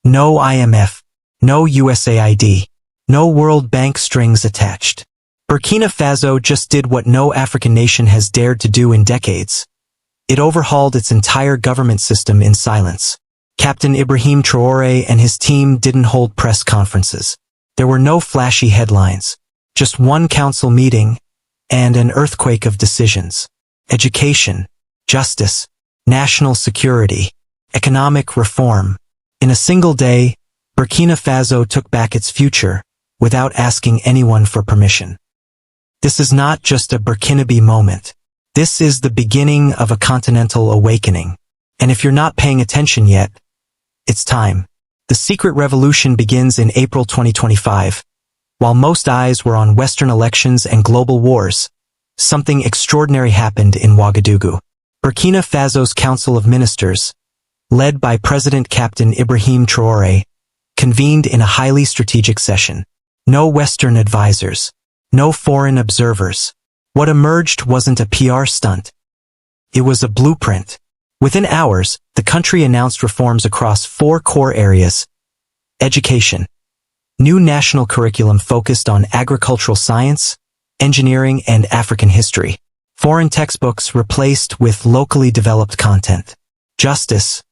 No IMF, no USAID, no World Bank strings attached. Burkina Faso just did what no African nation has dared to do in decades. It overhauled its entire government system in silence. Captain Ibrahim Traoré and his team didn't hold press conferences. There were no flashy headlines, just one council meeting and an earthquake of decisions. Education, justice, national security, economic reform. In a single day, Burkina Faso took back its future without asking anyone for permission. This is not just a Burkinabe moment. This is the beginning of a continental awakening. And if you're not paying attention yet, it's time. The secret revolution begins in April 2025. While most eyes were on Western elections and global wars, something extraordinary happened in Ouagadougou. Burkina Faso's Council of Ministers, led by President Captain Ibrahim Traoré, convened in a highly strategic session. No Western advisors, no foreign observers. What emerged wasn't a PR stunt. It was a blueprint. Within hours, the country announced reforms across 4 core areas. Education. New national curriculum focused on agricultural science, engineering, and African history. Foreign textbooks replaced with locally developed content. Justice.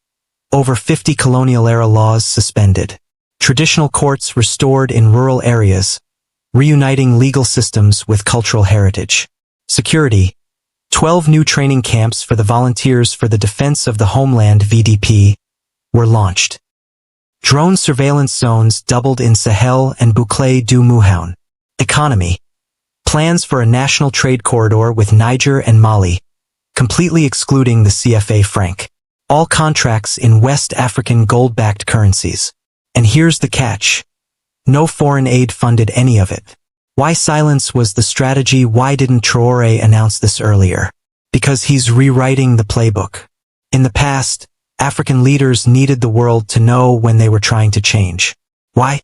Over 50 colonial-era laws suspended. Traditional courts restored in rural areas, reuniting legal systems with cultural heritage. Security. 12 new training camps for the Volunteers for the Defense of the Homeland (VDP) were launched. Drone surveillance zones doubled in Sahel and Bouclé du Mouhoun. Economy. Plans for a national trade corridor with Niger and Mali, completely excluding the CFA franc. All contracts in West African gold-backed currencies. And here's the catch. No foreign aid funded any of it. Why silence was the strategy? Why didn't Traoré announce this earlier? Because he's rewriting the playbook. In the past, African leaders needed the world to know when they were trying to change. Why?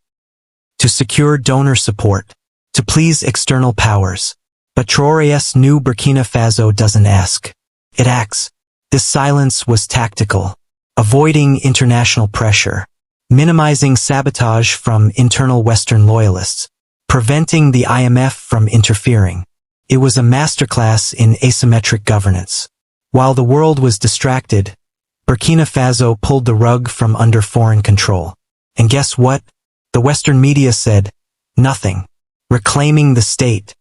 To secure donor support, to please external powers. But Traoré's new Burkina Faso doesn't ask. It acts. This silence was tactical, avoiding international pressure, minimizing sabotage from internal Western loyalists, preventing the IMF from interfering. It was a masterclass in asymmetric governance. While the world was distracted, Burkina Faso pulled the rug from under foreign control. And guess what? The Western media said, nothing. Reclaiming the state.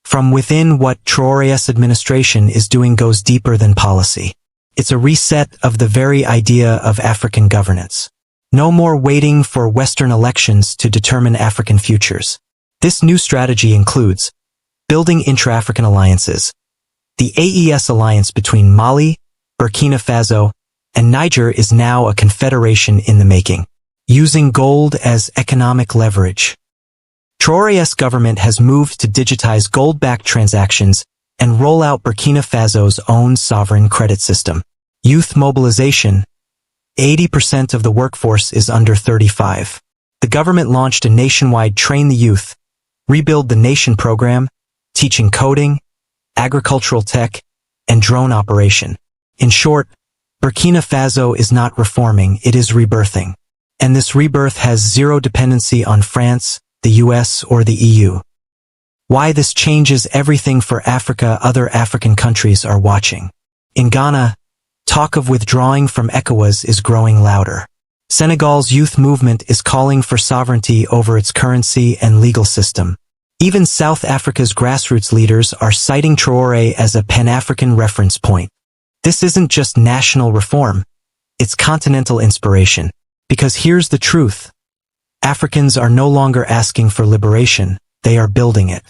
From within, what Traoré's administration is doing goes deeper than policy. It's a reset of the very idea of African governance. No more waiting for Western elections to determine African futures. This new strategy includes building intra-African alliances. The AES alliance between Mali, Burkina Faso, and Niger is now a confederation in the making, using gold as economic leverage. Traoré's government has moved to digitize gold-backed transactions and roll out Burkina Faso's own sovereign credit system. Youth mobilization. 80% of the workforce is under 35. The government launched a nationwide Train the Youth, Rebuild the Nation program, teaching coding, agricultural tech, and drone operation. In short, Burkina Faso is not reforming, it is rebirthing. And this rebirth has zero dependency on France, the US, or the EU. Why this changes everything for Africa? Other African countries are watching. In Ghana, talk of withdrawing from ECOWAS is growing louder. Senegal's youth movement is calling for sovereignty over its currency and legal system. Even South Africa's grassroots leaders are citing Traoré as a Pan-African reference point. This isn't just national reform, it's continental inspiration. Because here's the truth. Africans are no longer asking for liberation, they are building it.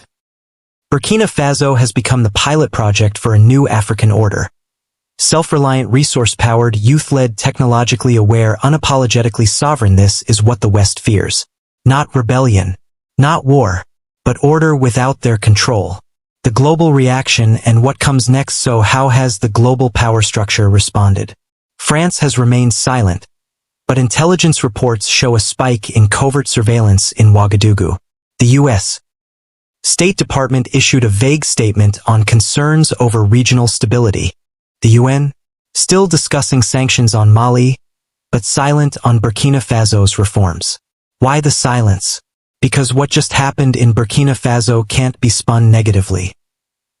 Burkina Faso has become the pilot project for a new African order. Self-reliant, resource-powered, youth-led, technologically aware, unapologetically sovereign. This is what the West fears. Not rebellion, not war, but order without their control. The global reaction and what comes next. So how has the global power structure responded? France has remained silent, but intelligence reports show a spike in covert surveillance in Ouagadougou. The U.S. State Department issued a vague statement on concerns over regional stability. The UN, still discussing sanctions on Mali, but silent on Burkina Faso's reforms. Why the silence? Because what just happened in Burkina Faso can't be spun negatively.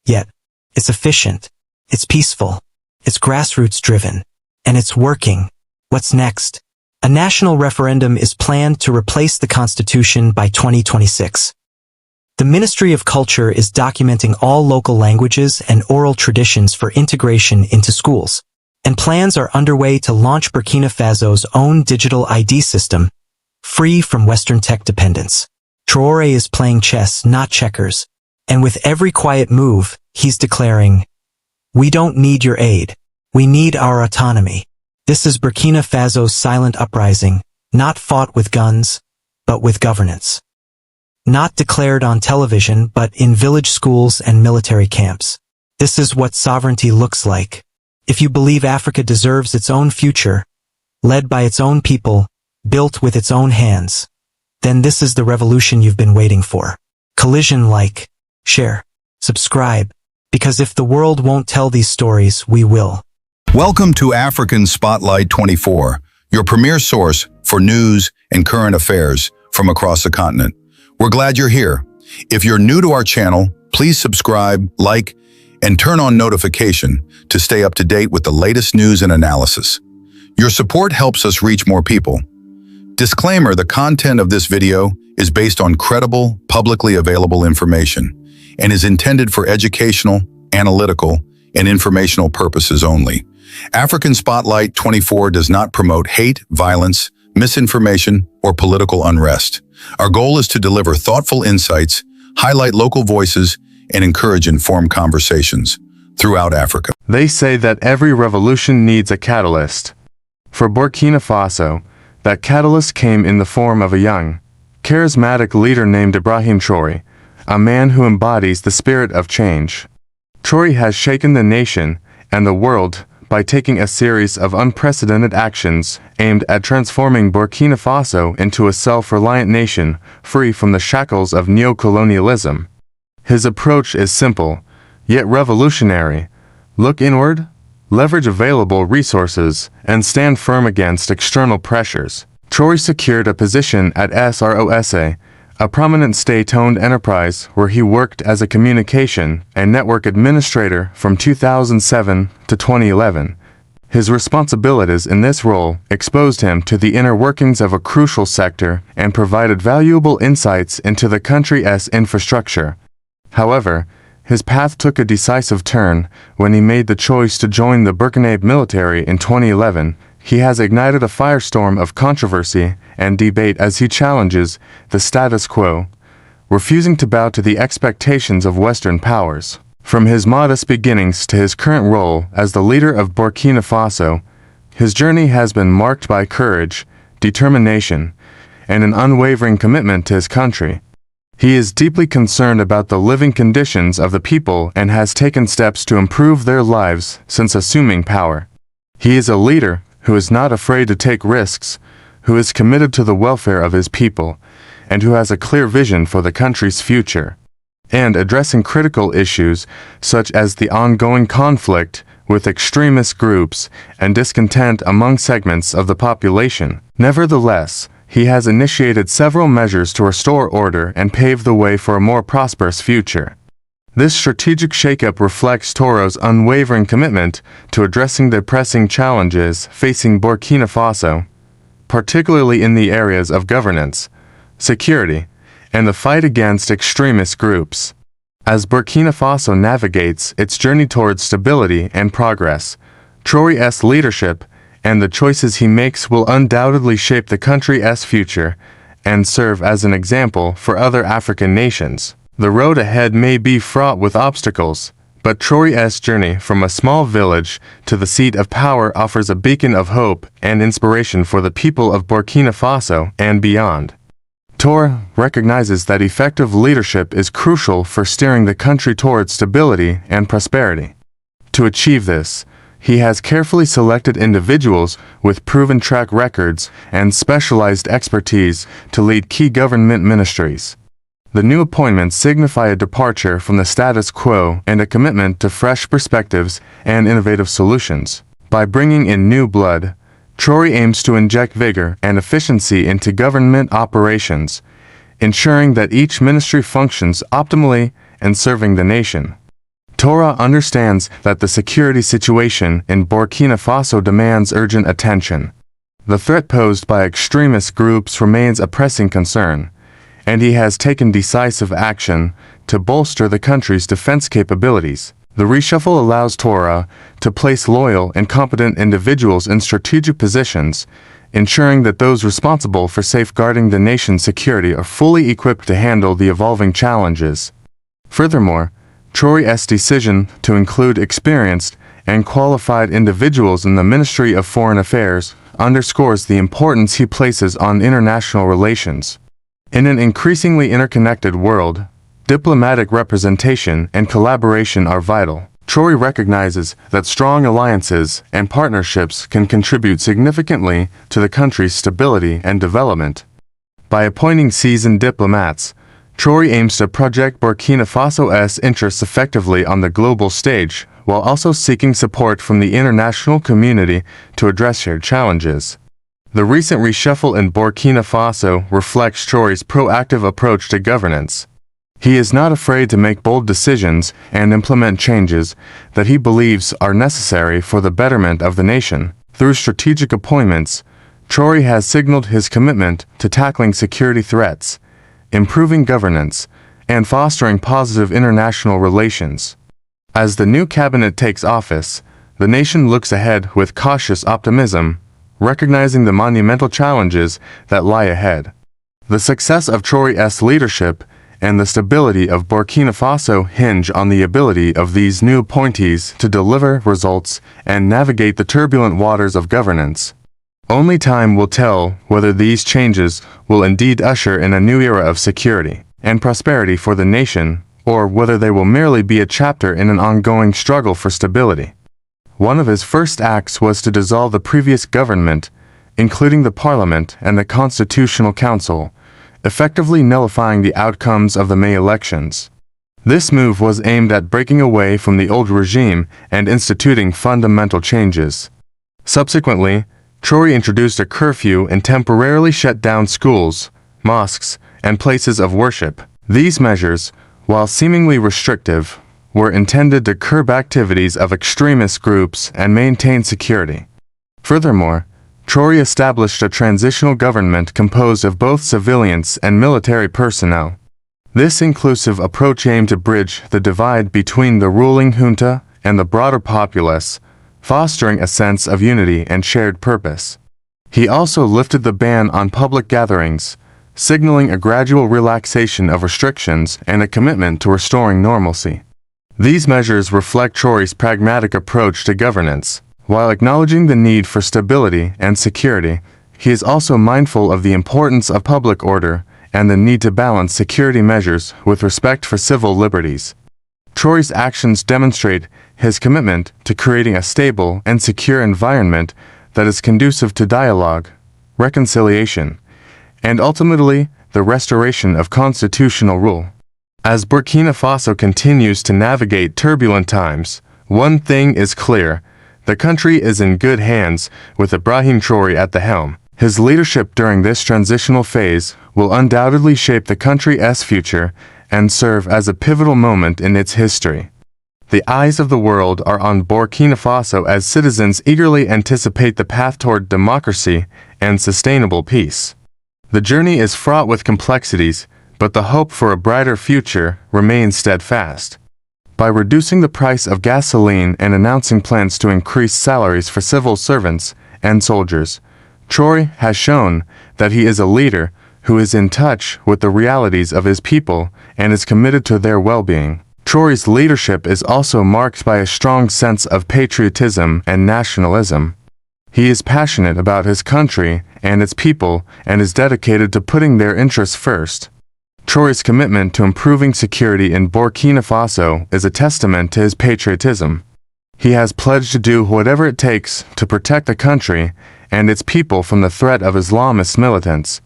Yet, it's efficient, it's peaceful, it's grassroots-driven, and it's working. What's next? A national referendum is planned to replace the constitution by 2026. The Ministry of Culture is documenting all local languages and oral traditions for integration into schools, and plans are underway to launch Burkina Faso's own digital ID system, free from Western tech dependence. Traoré is playing chess, not checkers, and with every quiet move, he's declaring, "We don't need your aid. We need our autonomy." This is Burkina Faso's silent uprising, not fought with guns, but with governance. Not declared on television, but in village schools and military camps. This is what sovereignty looks like. If you believe Africa deserves its own future, led by its own people, built with its own hands, then this is the revolution you've been waiting for. Collision, like, share, subscribe, because if the world won't tell these stories, we will. Welcome to African Spotlight 24, your premier source for news and current affairs from across the continent. We're glad you're here. If you're new to our channel, please subscribe, like, and turn on notification to stay up to date with the latest news and analysis. Your support helps us reach more people. Disclaimer: the content of this video is based on credible, publicly available information and is intended for educational, analytical, and informational purposes only. African Spotlight 24 does not promote hate, violence, misinformation, or political unrest. Our goal is to deliver thoughtful insights, highlight local voices, and encourage informed conversations throughout Africa. They say that every revolution needs a catalyst. For Burkina Faso, that catalyst came in the form of a young, charismatic leader named Ibrahim Traoré, a man who embodies the spirit of change. Traoré has shaken the nation and the world by taking a series of unprecedented actions aimed at transforming Burkina Faso into a self-reliant nation free from the shackles of neocolonialism. His approach is simple, yet revolutionary. Look inward, leverage available resources, and stand firm against external pressures. Traoré secured a position at SROSA, a prominent state-owned enterprise where he worked as a communication and network administrator from 2007 to 2011. His responsibilities in this role exposed him to the inner workings of a crucial sector and provided valuable insights into the country's infrastructure. However, his path took a decisive turn when he made the choice to join the Burkina military in 2011. He has ignited a firestorm of controversy and debate as he challenges the status quo, refusing to bow to the expectations of Western powers. From his modest beginnings to his current role as the leader of Burkina Faso, his journey has been marked by courage, determination, and an unwavering commitment to his country. He is deeply concerned about the living conditions of the people and has taken steps to improve their lives since assuming power. He is a leader who is not afraid to take risks, who is committed to the welfare of his people, and who has a clear vision for the country's future, and addressing critical issues such as the ongoing conflict with extremist groups and discontent among segments of the population. Nevertheless, he has initiated several measures to restore order and pave the way for a more prosperous future. This strategic shakeup reflects Traoré's unwavering commitment to addressing the pressing challenges facing Burkina Faso, particularly in the areas of governance, security, and the fight against extremist groups. As Burkina Faso navigates its journey towards stability and progress, Traoré's leadership and the choices he makes will undoubtedly shape the country's future and serve as an example for other African nations. The road ahead may be fraught with obstacles, but Traoré's journey from a small village to the seat of power offers a beacon of hope and inspiration for the people of Burkina Faso and beyond. Traoré recognizes that effective leadership is crucial for steering the country towards stability and prosperity. To achieve this, he has carefully selected individuals with proven track records and specialized expertise to lead key government ministries. The new appointments signify a departure from the status quo and a commitment to fresh perspectives and innovative solutions. By bringing in new blood, Traore aims to inject vigor and efficiency into government operations, ensuring that each ministry functions optimally and serving the nation. Traore understands that the security situation in Burkina Faso demands urgent attention. The threat posed by extremist groups remains a pressing concern, and he has taken decisive action to bolster the country's defense capabilities. The reshuffle allows Traore to place loyal and competent individuals in strategic positions, ensuring that those responsible for safeguarding the nation's security are fully equipped to handle the evolving challenges. Furthermore, Traore's decision to include experienced and qualified individuals in the Ministry of Foreign Affairs underscores the importance he places on international relations. In an increasingly interconnected world, diplomatic representation and collaboration are vital. Traore recognizes that strong alliances and partnerships can contribute significantly to the country's stability and development. By appointing seasoned diplomats, Traore aims to project Burkina Faso's interests effectively on the global stage, while also seeking support from the international community to address shared challenges. The recent reshuffle in Burkina Faso reflects Traore's proactive approach to governance. He is not afraid to make bold decisions and implement changes that he believes are necessary for the betterment of the nation. Through strategic appointments, Traore has signaled his commitment to tackling security threats, improving governance, and fostering positive international relations. As the new cabinet takes office, the nation looks ahead with cautious optimism, recognizing the monumental challenges that lie ahead. The success of Traore's leadership and the stability of Burkina Faso hinge on the ability of these new appointees to deliver results and navigate the turbulent waters of governance. Only time will tell whether these changes will indeed usher in a new era of security and prosperity for the nation, or whether they will merely be a chapter in an ongoing struggle for stability. One of his first acts was to dissolve the previous government, including the Parliament and the Constitutional Council, effectively nullifying the outcomes of the May elections. This move was aimed at breaking away from the old regime and instituting fundamental changes. Subsequently, Traore introduced a curfew and temporarily shut down schools, mosques, and places of worship. These measures, while seemingly restrictive, were intended to curb activities of extremist groups and maintain security. Furthermore, Traore established a transitional government composed of both civilians and military personnel. This inclusive approach aimed to bridge the divide between the ruling junta and the broader populace, fostering a sense of unity and shared purpose. He also lifted the ban on public gatherings, signaling a gradual relaxation of restrictions and a commitment to restoring normalcy. These measures reflect Traore's pragmatic approach to governance. While acknowledging the need for stability and security, he is also mindful of the importance of public order and the need to balance security measures with respect for civil liberties. Traore's actions demonstrate his commitment to creating a stable and secure environment that is conducive to dialogue, reconciliation, and ultimately the restoration of constitutional rule. As Burkina Faso continues to navigate turbulent times, one thing is clear: the country is in good hands with Ibrahim Traoré at the helm. His leadership during this transitional phase will undoubtedly shape the country's future and serve as a pivotal moment in its history. The eyes of the world are on Burkina Faso as citizens eagerly anticipate the path toward democracy and sustainable peace. The journey is fraught with complexities, but the hope for a brighter future remains steadfast. By reducing the price of gasoline and announcing plans to increase salaries for civil servants and soldiers, Traoré has shown that he is a leader who is in touch with the realities of his people and is committed to their well-being. Traoré's leadership is also marked by a strong sense of patriotism and nationalism. He is passionate about his country and its people and is dedicated to putting their interests first. Traoré's commitment to improving security in Burkina Faso is a testament to his patriotism. He has pledged to do whatever it takes to protect the country and its people from the threat of Islamist militants.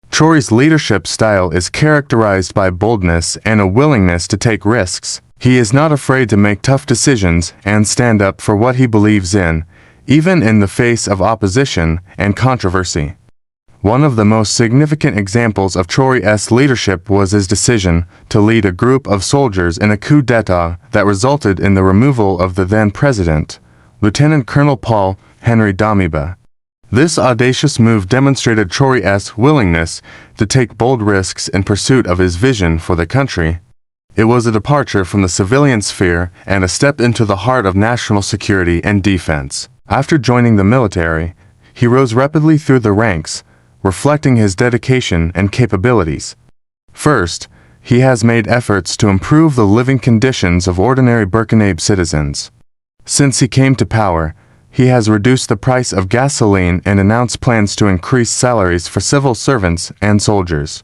Traoré's leadership style is characterized by boldness and a willingness to take risks. He is not afraid to make tough decisions and stand up for what he believes in, even in the face of opposition and controversy. One of the most significant examples of Traoré's leadership was his decision to lead a group of soldiers in a coup d'état that resulted in the removal of the then-president, Lieutenant Colonel Paul Henry Damiba. This audacious move demonstrated Traoré's willingness to take bold risks in pursuit of his vision for the country. It was a departure from the civilian sphere and a step into the heart of national security and defense. After joining the military, he rose rapidly through the ranks, reflecting his dedication and capabilities. First, he has made efforts to improve the living conditions of ordinary Burkinabe citizens. Since he came to power, he has reduced the price of gasoline and announced plans to increase salaries for civil servants and soldiers.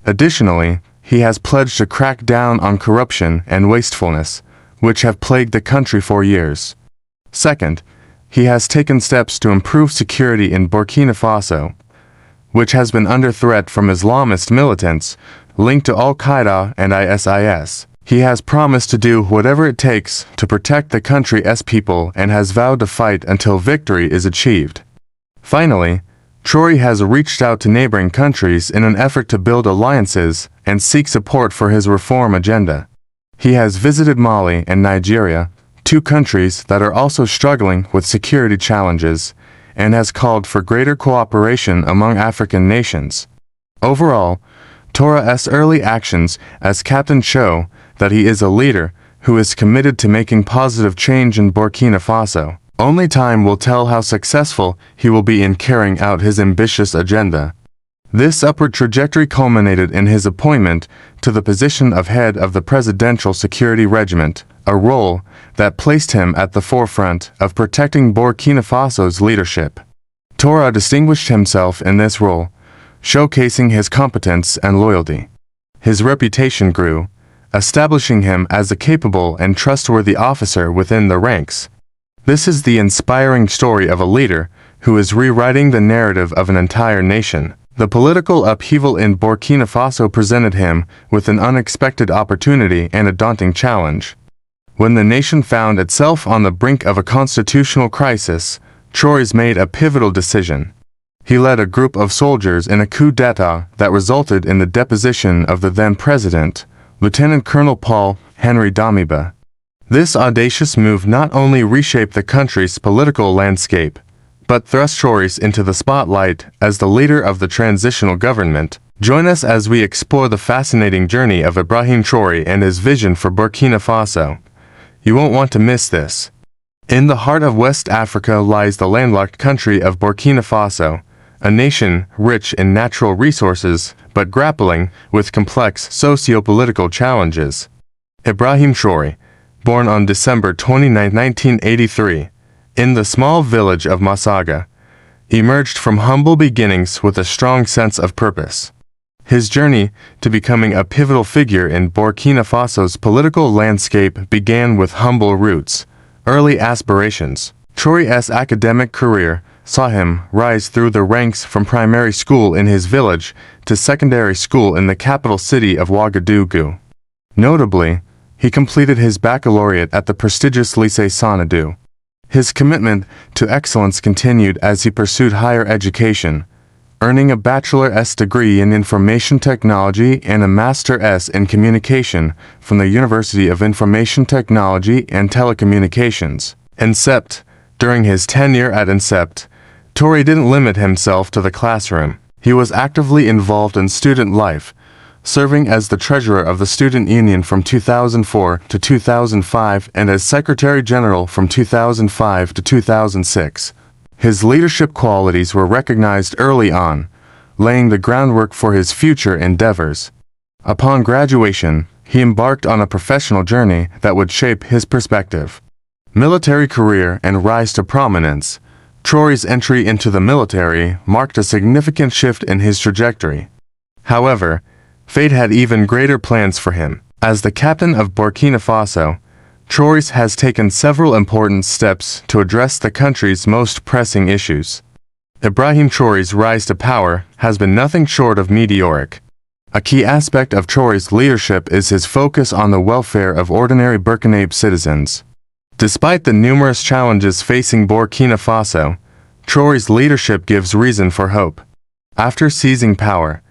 Additionally, he has pledged to crack down on corruption and wastefulness, which have plagued the country for years. Second, he has taken steps to improve security in Burkina Faso, which has been under threat from Islamist militants linked to Al-Qaeda and ISIS. He has promised to do whatever it takes to protect the country's people and has vowed to fight until victory is achieved. Finally, Traoré has reached out to neighboring countries in an effort to build alliances and seek support for his reform agenda. He has visited Mali and Nigeria, two countries that are also struggling with security challenges, and has called for greater cooperation among African nations. Overall, Traoré's early actions as captain show that he is a leader who is committed to making positive change in Burkina Faso. Only time will tell how successful he will be in carrying out his ambitious agenda. This upward trajectory culminated in his appointment to the position of head of the Presidential Security Regiment, a role that placed him at the forefront of protecting Burkina Faso's leadership. Traoré distinguished himself in this role, showcasing his competence and loyalty. His reputation grew, establishing him as a capable and trustworthy officer within the ranks. This is the inspiring story of a leader who is rewriting the narrative of an entire nation. The political upheaval in Burkina Faso presented him with an unexpected opportunity and a daunting challenge. When the nation found itself on the brink of a constitutional crisis, Traoré made a pivotal decision. He led a group of soldiers in a coup d'état that resulted in the deposition of the then-president, Lieutenant Colonel Paul Henry Damiba. This audacious move not only reshaped the country's political landscape, but thrust Traoré into the spotlight as the leader of the transitional government. Join us as we explore the fascinating journey of Ibrahim Traoré and his vision for Burkina Faso. You won't want to miss this. In the heart of West Africa lies the landlocked country of Burkina Faso, a nation rich in natural resources but grappling with complex socio-political challenges. Ibrahim Traoré, born on December 29, 1983, in the small village of Massaga, emerged from humble beginnings with a strong sense of purpose. His journey to becoming a pivotal figure in Burkina Faso's political landscape began with humble roots, early aspirations. Traoré's academic career saw him rise through the ranks from primary school in his village to secondary school in the capital city of Ouagadougou. Notably, he completed his baccalaureate at the prestigious Lycée Sanadou. His commitment to excellence continued as he pursued higher education, earning a bachelor's degree in information technology and a master's in communication from the University of Information Technology and Telecommunications, INSEPT. During his tenure at INSEPT, Traoré didn't limit himself to the classroom. He was actively involved in student life, serving as the treasurer of the Student Union from 2004 to 2005 and as Secretary General from 2005 to 2006. His leadership qualities were recognized early on, laying the groundwork for his future endeavors. Upon graduation, he embarked on a professional journey that would shape his perspective. Military career and rise to prominence. Traoré's entry into the military marked a significant shift in his trajectory. However, fate had even greater plans for him. As the captain of Burkina Faso, Traoré has taken several important steps to address the country's most pressing issues. Ibrahim Traoré's rise to power has been nothing short of meteoric. A key aspect of Traoré's leadership is his focus on the welfare of ordinary Burkinabe citizens. Despite the numerous challenges facing Burkina Faso, Traoré's leadership gives reason for hope. After seizing power,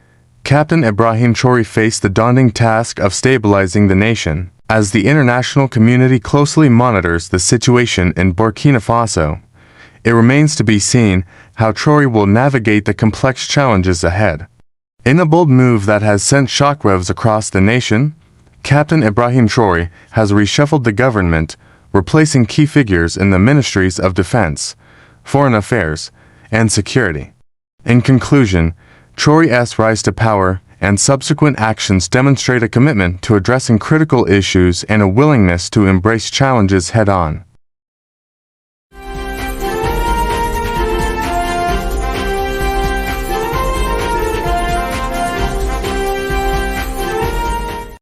Captain Ibrahim Traoré faced the daunting task of stabilizing the nation. As the international community closely monitors the situation in Burkina Faso, it remains to be seen how Traoré will navigate the complex challenges ahead. In a bold move that has sent shockwaves across the nation, Captain Ibrahim Traoré has reshuffled the government, replacing key figures in the ministries of defense, foreign affairs, and security. In conclusion, Traoré's rise to power and subsequent actions demonstrate a commitment to addressing critical issues and a willingness to embrace challenges head-on.